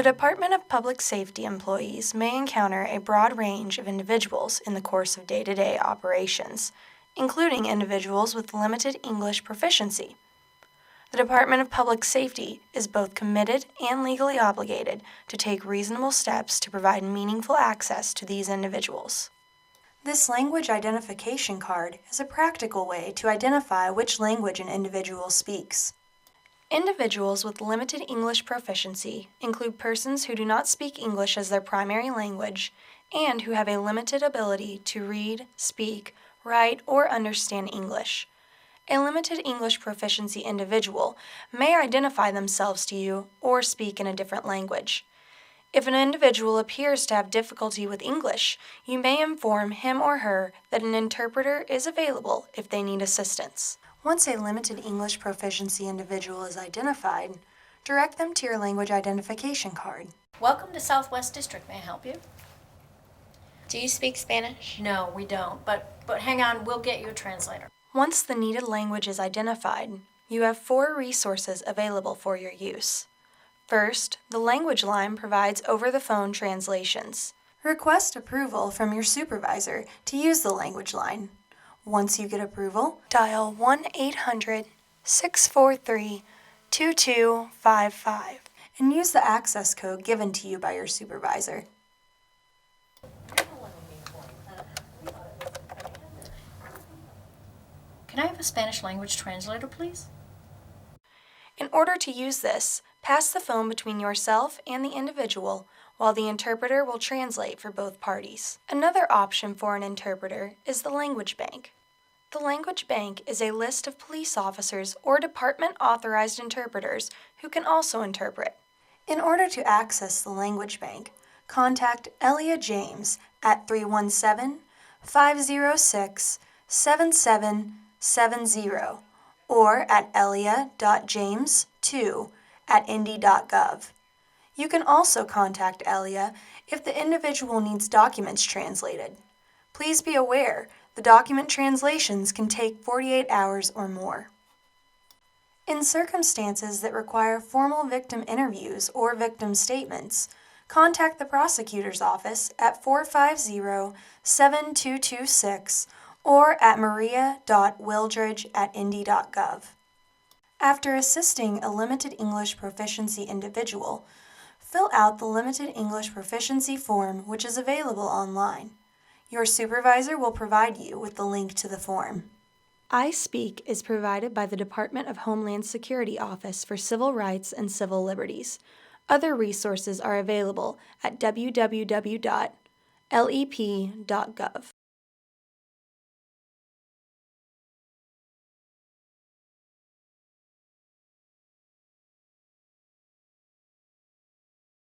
Department of Public Safety employees may encounter a broad range of individuals in the course of day-to-day operations, including individuals with limited English proficiency. The Department of Public Safety is both committed and legally obligated to take reasonable steps to provide meaningful access to these individuals. This language identification card is a practical way to identify which language an individual speaks. Individuals with limited English proficiency include persons who do not speak English as their primary language and who have a limited ability to read, speak, write, or understand English. A limited English proficiency individual may identify themselves to you or speak in a different language. If an individual appears to have difficulty with English, you may inform him or her that an interpreter is available if they need assistance. Once a limited English proficiency individual is identified, direct them to your language identification card. Welcome to Southwest District. May I help you? Do you speak Spanish? No, we don't, but hang on, we'll get you a translator. Once the needed language is identified, you have 4 resources available for your use. First, the language line provides over-the-phone translations. Request approval from your supervisor to use the language line. Once you get approval, dial 1-800-643-2255 and use the access code given to you by your supervisor. Can I have a Spanish language translator, please? In order to use this, pass the phone between yourself and the individual while the interpreter will translate for both parties. Another option for an interpreter is the language bank. The language bank is a list of police officers or department-authorized interpreters who can also interpret. In order to access the language bank, contact Elia James at 317-506-7770 or at elia.james2@indy.gov. You can also contact Elia if the individual needs documents translated. Please be aware, the document translations can take 48 hours or more. In circumstances that require formal victim interviews or victim statements, contact the prosecutor's office at 450-7226 or at maria.wildridge@indy.gov. After assisting a limited English proficiency individual, fill out the limited English proficiency form, which is available online. Your supervisor will provide you with the link to the form. I Speak is provided by the Department of Homeland Security Office for Civil Rights and Civil Liberties. Other resources are available at www.lep.gov.